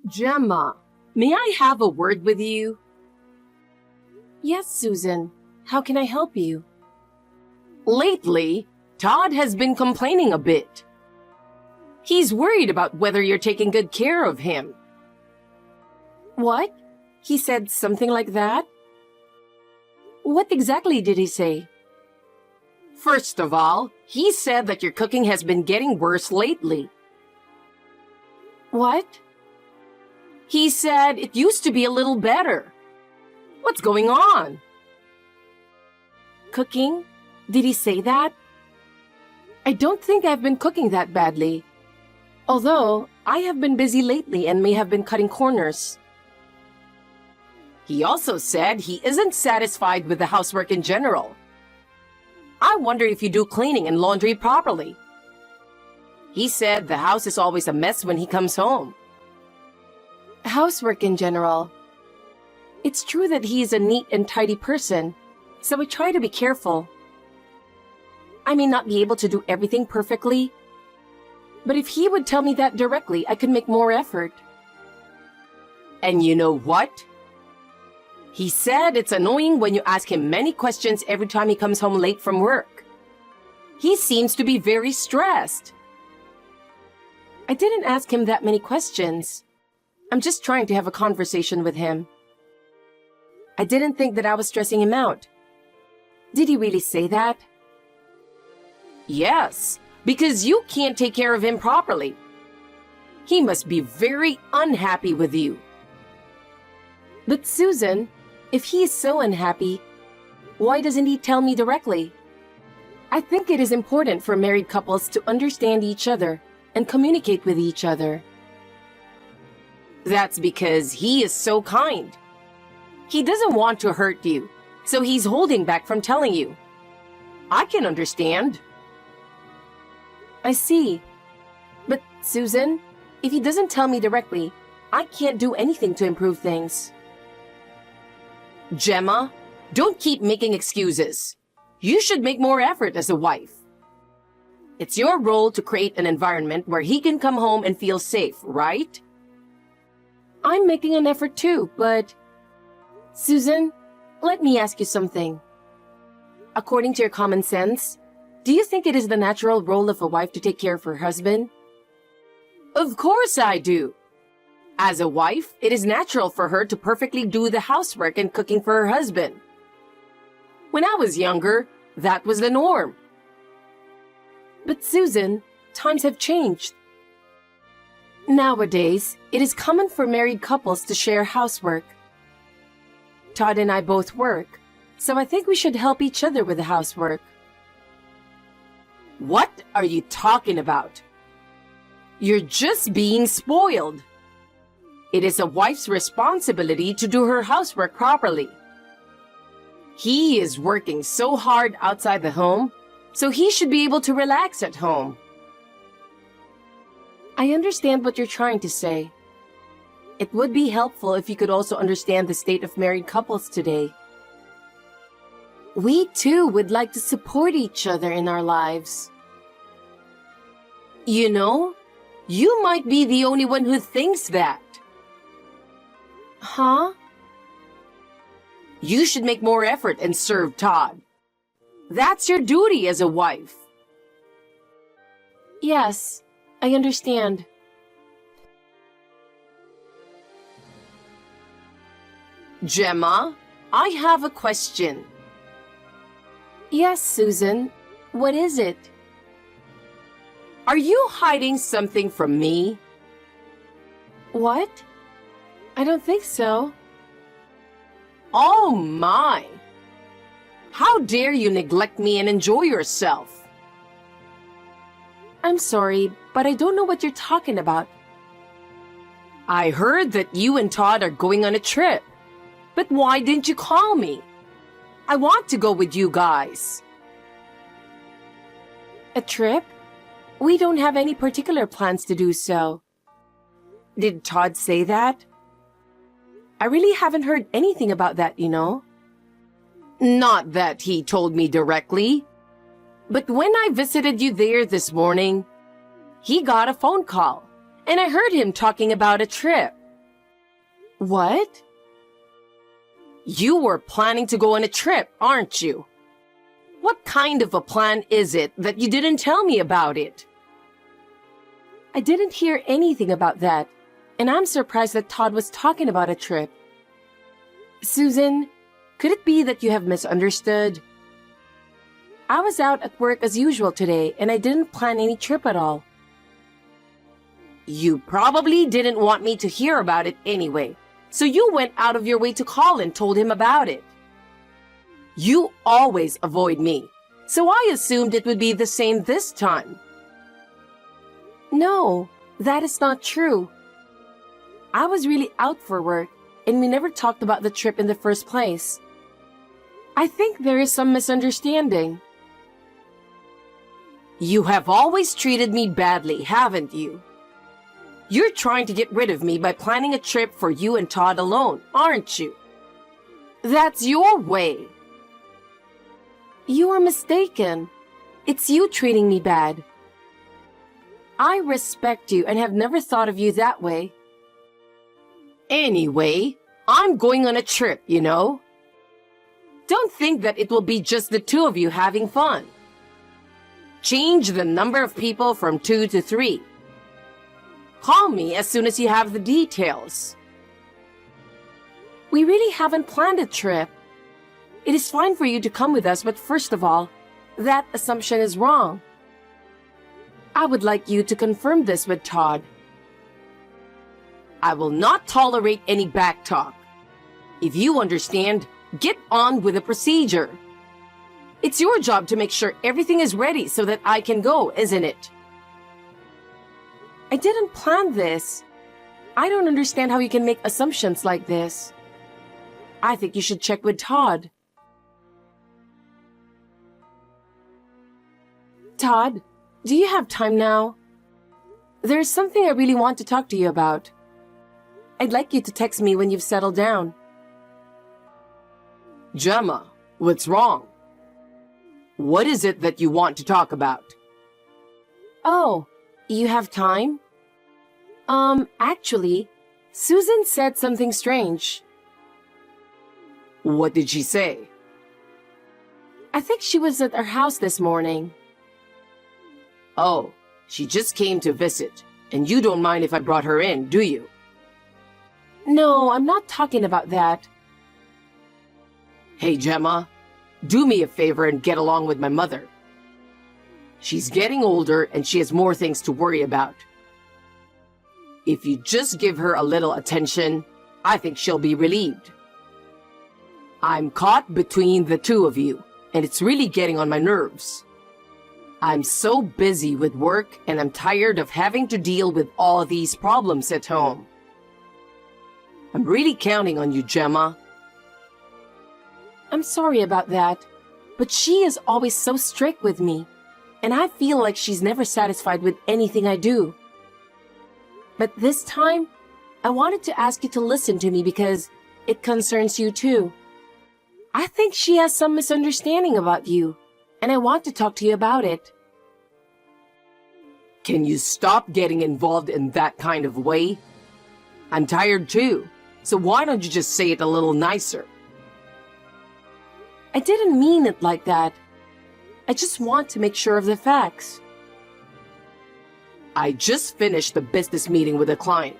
Gemma, may I have a word with you? Yes, Susan. How can I help you? Lately, Todd has been complaining a bit. He's worried about whether you're taking good care of him. What? He said something like that? What exactly did he say? First of all, he said that your cooking has been getting worse lately. What? He said it used to be a little better. What's going on? Cooking? Did he say that? I don't think I've been cooking that badly. Although, I have been busy lately and may have been cutting corners. He also said he isn't satisfied with the housework in general. I wonder if you do cleaning and laundry properly. He said the house is always a mess when he comes home. Housework in general. It's true that he is a neat and tidy person, so I try to be careful. I may not be able to do everything perfectly, but if he would tell me that directly, I could make more effort. And you know what? He said it's annoying when you ask him many questions every time he comes home late from work. He seems to be very stressed. I didn't ask him that many questions. I'm just trying to have a conversation with him. I didn't think that I was stressing him out. Did he really say that? Yes, because you can't take care of him properly. He must be very unhappy with you. But Susan, if he is so unhappy, why doesn't he tell me directly? I think it is important for married couples to understand each other and communicate with each other. That's because he is so kind. He doesn't want to hurt you, so he's holding back from telling you. I can understand. I see. But Susan, if he doesn't tell me directly, I can't do anything to improve things. Gemma, don't keep making excuses. You should make more effort as a wife. It's your role to create an environment where he can come home and feel safe, right? I'm making an effort too, but... Susan, let me ask you something. According to your common sense, do you think it is the natural role of a wife to take care of her husband? Of course I do. As a wife, it is natural for her to perfectly do the housework and cooking for her husband. When I was younger, that was the norm. But Susan, times have changed. Nowadays, it is common for married couples to share housework. Todd and I both work, so I think we should help each other with the housework. What are you talking about? You're just being spoiled. It is a wife's responsibility to do her housework properly. He is working so hard outside the home, so he should be able to relax at home. I understand what you're trying to say. It would be helpful if you could also understand the state of married couples today. We too would like to support each other in our lives. You know, you might be the only one who thinks that. Huh? You should make more effort and serve Todd. That's your duty as a wife. Yes, I understand. Gemma, I have a question. Yes, Susan. What is it? Are you hiding something from me? What? I don't think so. Oh my! How dare you neglect me and enjoy yourself? I'm sorry, but I don't know what you're talking about. I heard that you and Todd are going on a trip. But why didn't you call me? I want to go with you guys. A trip? We don't have any particular plans to do so. Did Todd say that? I really haven't heard anything about that, you know. Not that he told me directly. But when I visited you there this morning, he got a phone call, and I heard him talking about a trip. What? You were planning to go on a trip, aren't you? What kind of a plan is it that you didn't tell me about it? I didn't hear anything about that, and I'm surprised that Todd was talking about a trip. Susan, could it be that you have misunderstood? I was out at work as usual today, and I didn't plan any trip at all. You probably didn't want me to hear about it anyway, so you went out of your way to call and told him about it. You always avoid me, so I assumed it would be the same this time. No, that is not true. I was really out for work, and we never talked about the trip in the first place. I think there is some misunderstanding. You have always treated me badly, haven't you? You're trying to get rid of me by planning a trip for you and Todd alone, aren't you? That's your way. You are mistaken. It's you treating me bad. I respect you and have never thought of you that way. Anyway, I'm going on a trip, you know. Don't think that it will be just the two of you having fun. Change the number of people from 2 to 3. Call me as soon as you have the details. We really haven't planned a trip. It is fine for you to come with us, but first of all, that assumption is wrong. I would like you to confirm this with Todd. I will not tolerate any backtalk. If you understand, get on with the procedure. It's your job to make sure everything is ready so that I can go, isn't it? I didn't plan this. I don't understand how you can make assumptions like this. I think you should check with Todd. Todd, do you have time now? There's something I really want to talk to you about. I'd like you to text me when you've settled down. Gemma, what's wrong? What is it that you want to talk about? Oh, you have time? Actually, Susan said something strange. What did she say? I think she was at our house this morning. Oh, she just came to visit, and you don't mind if I brought her in, do you? No, I'm not talking about that. Hey, Gemma, do me a favor and get along with my mother. She's getting older and she has more things to worry about. If you just give her a little attention, I think she'll be relieved. I'm caught between the two of you, and it's really getting on my nerves. I'm so busy with work and I'm tired of having to deal with all these problems at home. I'm really counting on you, Gemma. I'm sorry about that, but she is always so strict with me, and I feel like she's never satisfied with anything I do. But this time, I wanted to ask you to listen to me because it concerns you too. I think she has some misunderstanding about you, and I want to talk to you about it. Can you stop getting involved in that kind of way? I'm tired too, so why don't you just say it a little nicer? I didn't mean it like that. I just want to make sure of the facts. I just finished the business meeting with a client,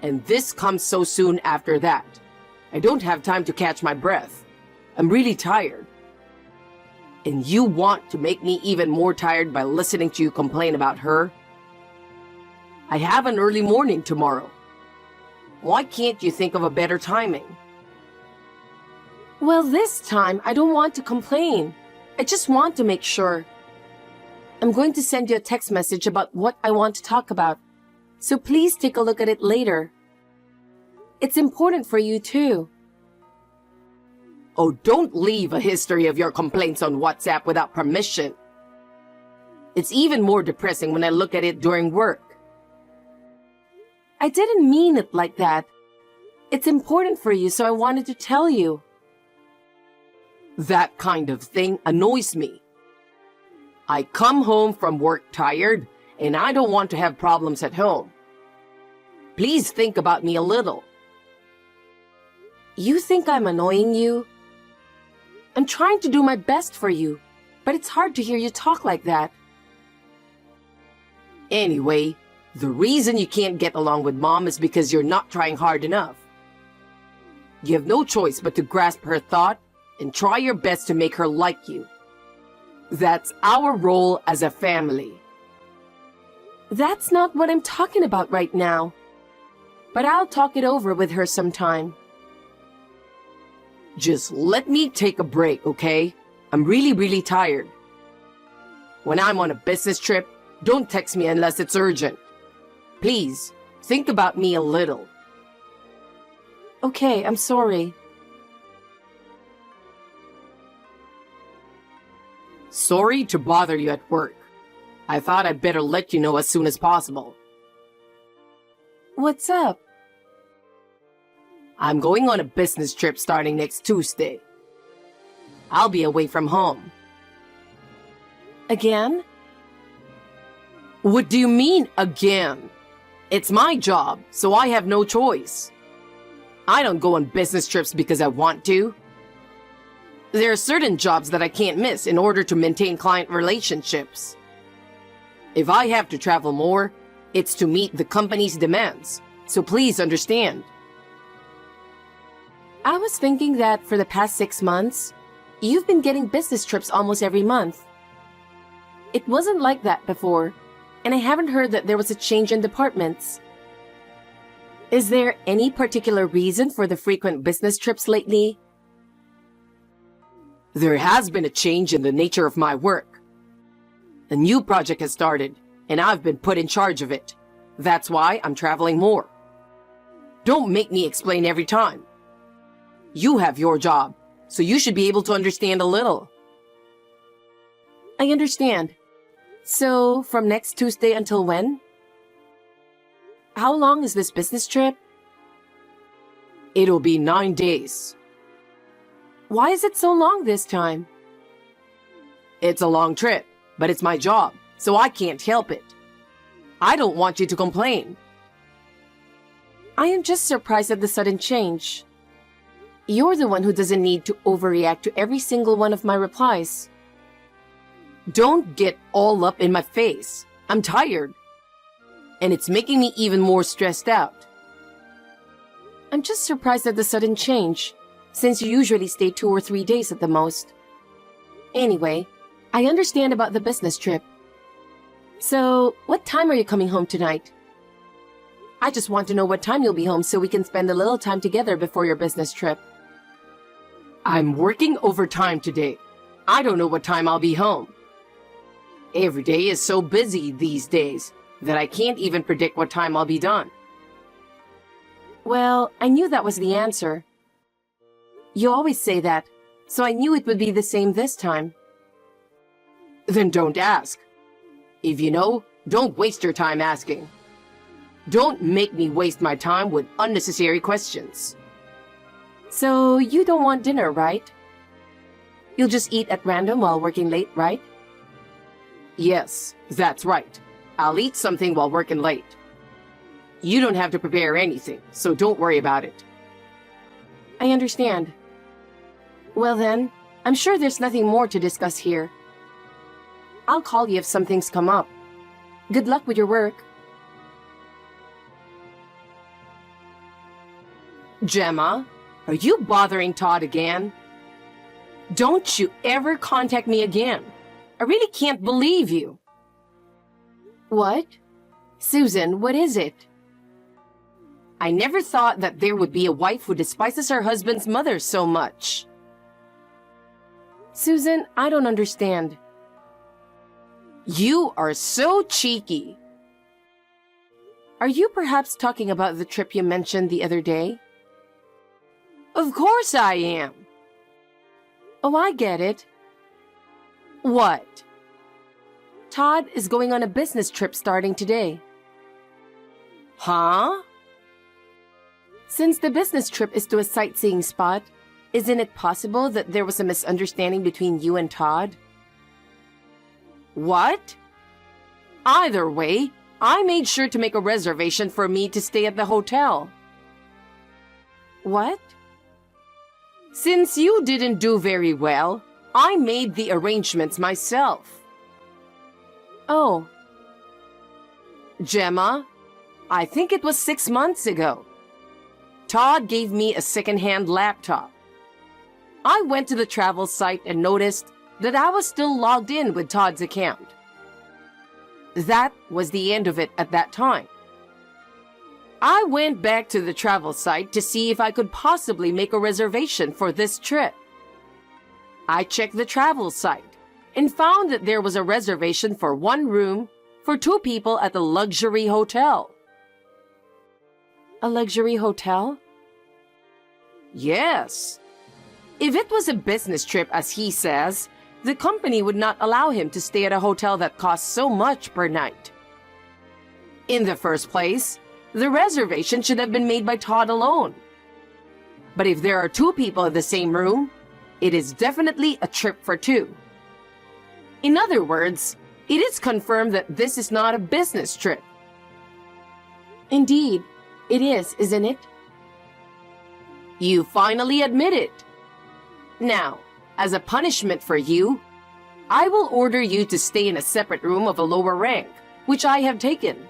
and this comes so soon after that. I don't have time to catch my breath. I'm really tired. And you want to make me even more tired by listening to you complain about her? I have an early morning tomorrow. Why can't you think of a better timing? Well, this time, I don't want to complain. I just want to make sure. I'm going to send you a text message about what I want to talk about, so please take a look at it later. It's important for you too. Oh, don't leave a history of your complaints on WhatsApp without permission. It's even more depressing when I look at it during work. I didn't mean it like that. It's important for you, so I wanted to tell you. That kind of thing annoys me. I come home from work tired, and I don't want to have problems at home. Please think about me a little. You think I'm annoying you? I'm trying to do my best for you, but it's hard to hear you talk like that. Anyway, the reason you can't get along with Mom is because you're not trying hard enough. You have no choice but to grasp her thought and try your best to make her like you. That's our role as a family. That's not what I'm talking about right now. But I'll talk it over with her sometime. Just let me take a break, okay? I'm really tired. When I'm on a business trip, don't text me unless it's urgent. Please, think about me a little. Okay, I'm sorry. Sorry to bother you at work. I thought I'd better let you know as soon as possible. What's up? I'm going on a business trip starting next Tuesday. I'll be away from home. Again? What do you mean, again? It's my job, so I have no choice. I don't go on business trips because I want to. There are certain jobs that I can't miss in order to maintain client relationships. If I have to travel more, it's to meet the company's demands, so please understand. I was thinking that for the past 6 months, you've been getting business trips almost every month. It wasn't like that before, and I haven't heard that there was a change in departments. Is there any particular reason for the frequent business trips lately? There has been a change in the nature of my work. A new project has started, and I've been put in charge of it. That's why I'm traveling more. Don't make me explain every time. You have your job, so you should be able to understand a little. I understand. So, from next Tuesday until when? How long is this business trip? It'll be 9 days. Why is it so long this time? It's a long trip, but it's my job, so I can't help it. I don't want you to complain. I am just surprised at the sudden change. You're the one who doesn't need to overreact to every single one of my replies. Don't get all up in my face. I'm tired. And it's making me even more stressed out. I'm just surprised at the sudden change, since you usually stay 2 or 3 days at the most. Anyway, I understand about the business trip. So, what time are you coming home tonight? I just want to know what time you'll be home so we can spend a little time together before your business trip. I'm working overtime today. I don't know what time I'll be home. Every day is so busy these days that I can't even predict what time I'll be done. Well, I knew that was the answer. You always say that, so I knew it would be the same this time. Then don't ask. If you know, don't waste your time asking. Don't make me waste my time with unnecessary questions. So, you don't want dinner, right? You'll just eat at random while working late, right? Yes, that's right. I'll eat something while working late. You don't have to prepare anything, so don't worry about it. I understand. Well then, I'm sure there's nothing more to discuss here. I'll call you if something's come up. Good luck with your work. Gemma, are you bothering Todd again? Don't you ever contact me again. I really can't believe you. What? Susan, what is it? I never thought that there would be a wife who despises her husband's mother so much. Susan, I don't understand. You are so cheeky. Are you perhaps talking about the trip you mentioned the other day? Of course I am. Oh, I get it. What? Todd is going on a business trip starting today. Huh? Since the business trip is to a sightseeing spot, isn't it possible that there was a misunderstanding between you and Todd? What? Either way, I made sure to make a reservation for me to stay at the hotel. What? Since you didn't do very well, I made the arrangements myself. Oh, Gemma, I think it was 6 months ago. Todd gave me a second-hand laptop. I went to the travel site and noticed that I was still logged in with Todd's account. That was the end of it at that time. I went back to the travel site to see if I could possibly make a reservation for this trip. I checked the travel site and found that there was a reservation for 1 room for 2 people at the luxury hotel. a luxury hotel? Yes. If it was a business trip, as he says, the company would not allow him to stay at a hotel that costs so much per night. In the first place, the reservation should have been made by Todd alone. But if there are 2 people in the same room, it is definitely a trip for 2. In other words, it is confirmed that this is not a business trip. Indeed, it is, isn't it? You finally admit it. Now, as a punishment for you, I will order you to stay in a separate room of a lower rank, which I have taken.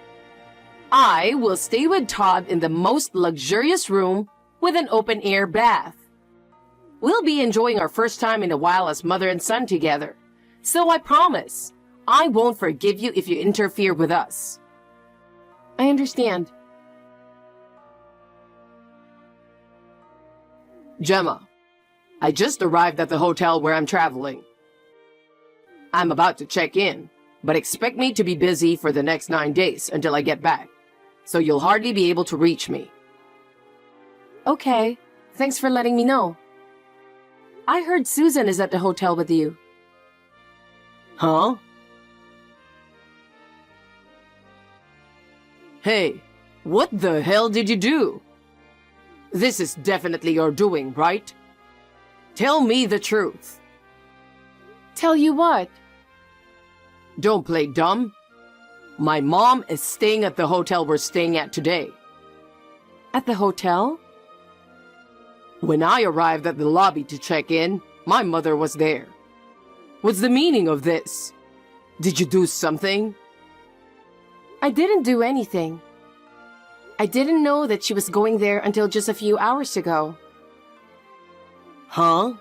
I will stay with Todd in the most luxurious room with an open-air bath. We'll be enjoying our first time in a while as mother and son together, so I promise I won't forgive you if you interfere with us. I understand. Gemma, I just arrived at the hotel where I'm traveling. I'm about to check in, but expect me to be busy for the next 9 days until I get back, so you'll hardly be able to reach me. Okay, thanks for letting me know. I heard Susan is at the hotel with you. Huh? Hey, what the hell did you do? This is definitely your doing, right? Tell me the truth. Tell you what? Don't play dumb. My mom is staying at the hotel we're staying at today. At the hotel? When I arrived at the lobby to check in, my mother was there. What's the meaning of this? Did you do something? I didn't do anything. I didn't know that she was going there until just a few hours ago. Huh?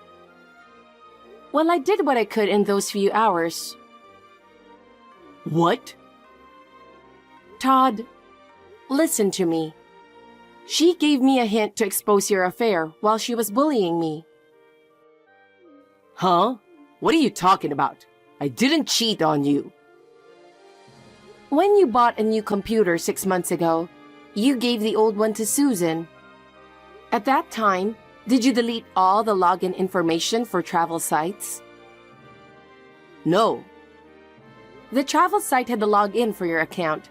Well, I did what I could in those few hours. What? Todd, listen to me. She gave me a hint to expose your affair while she was bullying me. Huh? What are you talking about? I didn't cheat on you. When you bought a new computer 6 months ago, you gave the old one to Susan. At that time, did you delete all the login information for travel sites? No. The travel site had the login for your account,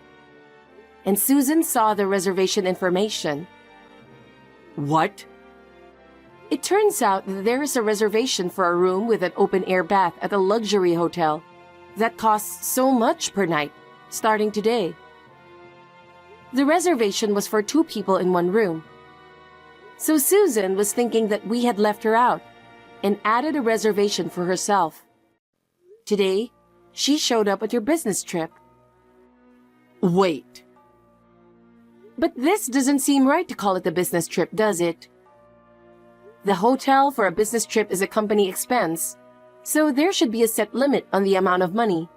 and Susan saw the reservation information. What? It turns out that there is a reservation for a room with an open-air bath at a luxury hotel that costs so much per night, starting today. The reservation was for 2 people in 1 room. So Susan was thinking that we had left her out and added a reservation for herself. Today, she showed up at your business trip. Wait. But this doesn't seem right to call it a business trip, does it? The hotel for a business trip is a company expense, so there should be a set limit on the amount of money.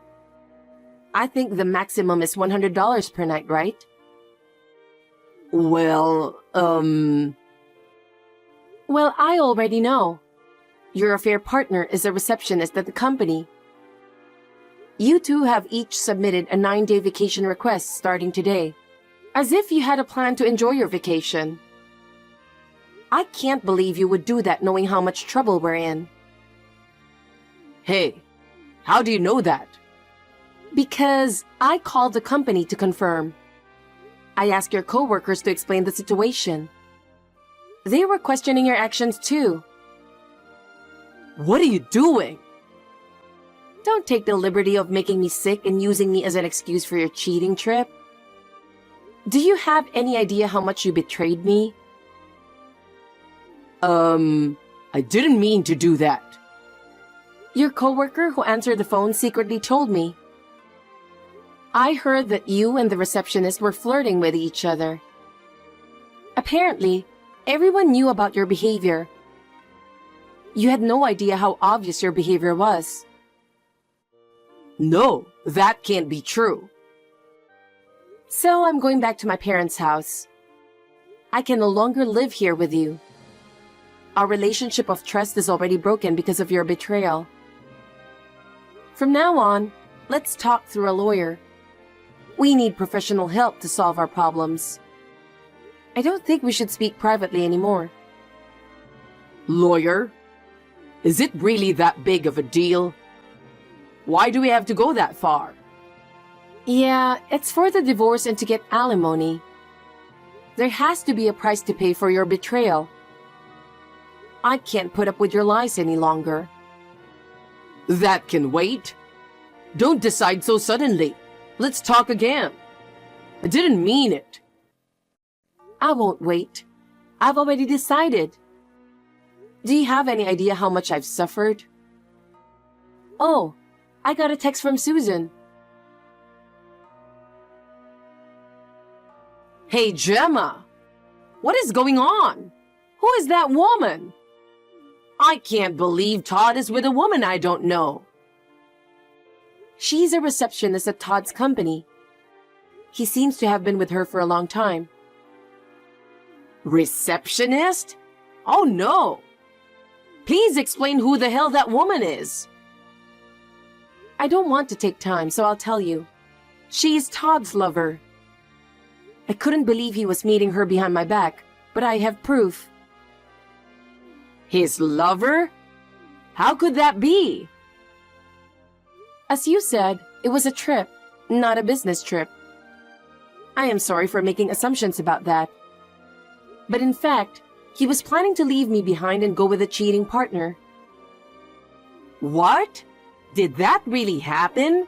I think the maximum is $100 per night, right? Well, Well, I already know. Your affair partner is a receptionist at the company. You 2 have each submitted a 9-day vacation request starting today, as if you had a plan to enjoy your vacation. I can't believe you would do that knowing how much trouble we're in. Hey, how do you know that? Because I called the company to confirm. I asked your coworkers to explain the situation. They were questioning your actions too. What are you doing? Don't take the liberty of making me sick and using me as an excuse for your cheating trip. Do you have any idea how much you betrayed me? I didn't mean to do that. Your coworker who answered the phone secretly told me. I heard that you and the receptionist were flirting with each other. Apparently, everyone knew about your behavior. You had no idea how obvious your behavior was. No, that can't be true. So I'm going back to my parents' house. I can no longer live here with you. Our relationship of trust is already broken because of your betrayal. From now on, let's talk through a lawyer. We need professional help to solve our problems. I don't think we should speak privately anymore. Lawyer? Is it really that big of a deal? Why do we have to go that far? Yeah, it's for the divorce and to get alimony. There has to be a price to pay for your betrayal. I can't put up with your lies any longer. That can wait. Don't decide so suddenly. Let's talk again. I didn't mean it. I won't wait. I've already decided. Do you have any idea how much I've suffered? Oh, I got a text from Susan. Hey, Gemma. What is going on? Who is that woman? I can't believe Todd is with a woman I don't know. She's a receptionist at Todd's company. He seems to have been with her for a long time. Receptionist? Oh no. Please explain who the hell that woman is. I don't want to take time, so I'll tell you. She's Todd's lover. I couldn't believe he was meeting her behind my back, but I have proof. His lover? How could that be? As you said, it was a trip, not a business trip. I am sorry for making assumptions about that. But in fact, he was planning to leave me behind and go with a cheating partner. What? Did that really happen?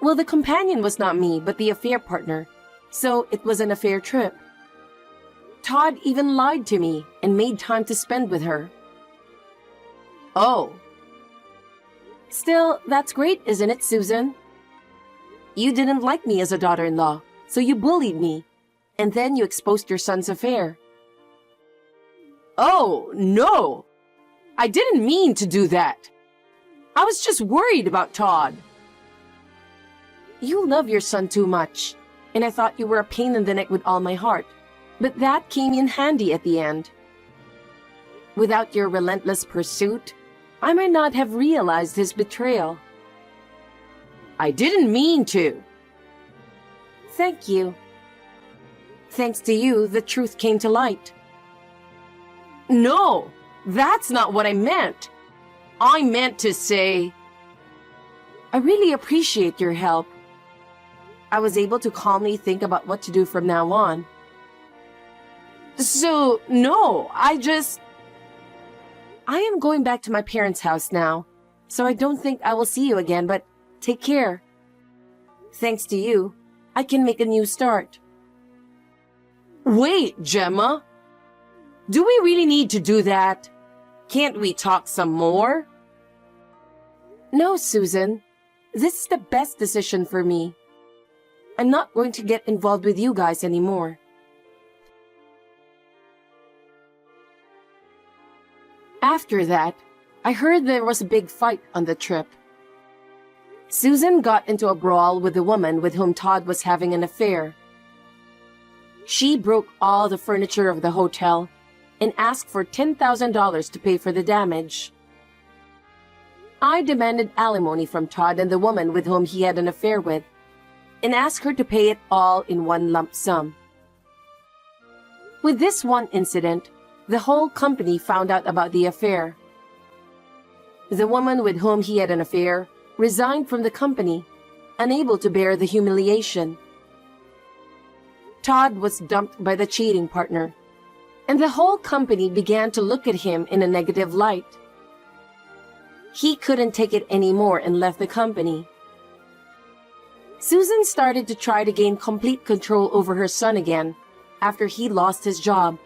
Well, the companion was not me, but the affair partner, so it was an affair trip. Todd even lied to me and made time to spend with her. Oh. Still, that's great, isn't it, Susan? You didn't like me as a daughter-in-law, so you bullied me, and then you exposed your son's affair. Oh, no. I didn't mean to do that. I was just worried about Todd. You love your son too much, and I thought you were a pain in the neck with all my heart. But that came in handy at the end. Without your relentless pursuit, I might not have realized his betrayal. I didn't mean to. Thank you. Thanks to you, the truth came to light. No, that's not what I meant. I meant to say... I really appreciate your help. I was able to calmly think about what to do from now on. So, no, I am going back to my parents' house now, so I don't think I will see you again, but take care. Thanks to you, I can make a new start. Wait, Gemma. Do we really need to do that? Can't we talk some more? No, Susan. This is the best decision for me. I'm not going to get involved with you guys anymore. After that, I heard there was a big fight on the trip. Susan got into a brawl with the woman with whom Todd was having an affair. She broke all the furniture of the hotel and asked for $10,000 to pay for the damage. I demanded alimony from Todd and the woman with whom he had an affair with, and asked her to pay it all in one lump sum. With this one incident, the whole company found out about the affair. The woman with whom he had an affair resigned from the company, unable to bear the humiliation. Todd was dumped by the cheating partner, and the whole company began to look at him in a negative light. He couldn't take it anymore and left the company. Susan started to try to gain complete control over her son again after he lost his job.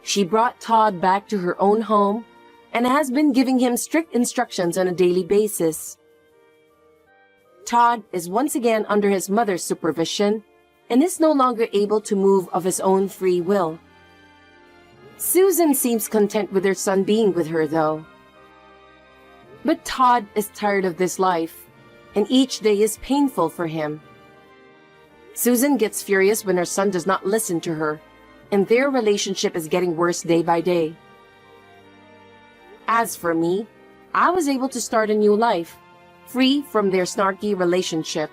She brought Todd back to her own home and has been giving him strict instructions on a daily basis. Todd is once again under his mother's supervision and is no longer able to move of his own free will. Susan seems content with her son being with her, though. But Todd is tired of this life, and each day is painful for him. Susan gets furious when her son does not listen to her, and their relationship is getting worse day by day. As for me, I was able to start a new life, free from their snarky relationship.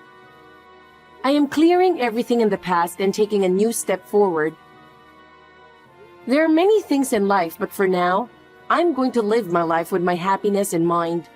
I am clearing everything in the past and taking a new step forward. There are many things in life, but for now, I'm going to live my life with my happiness in mind.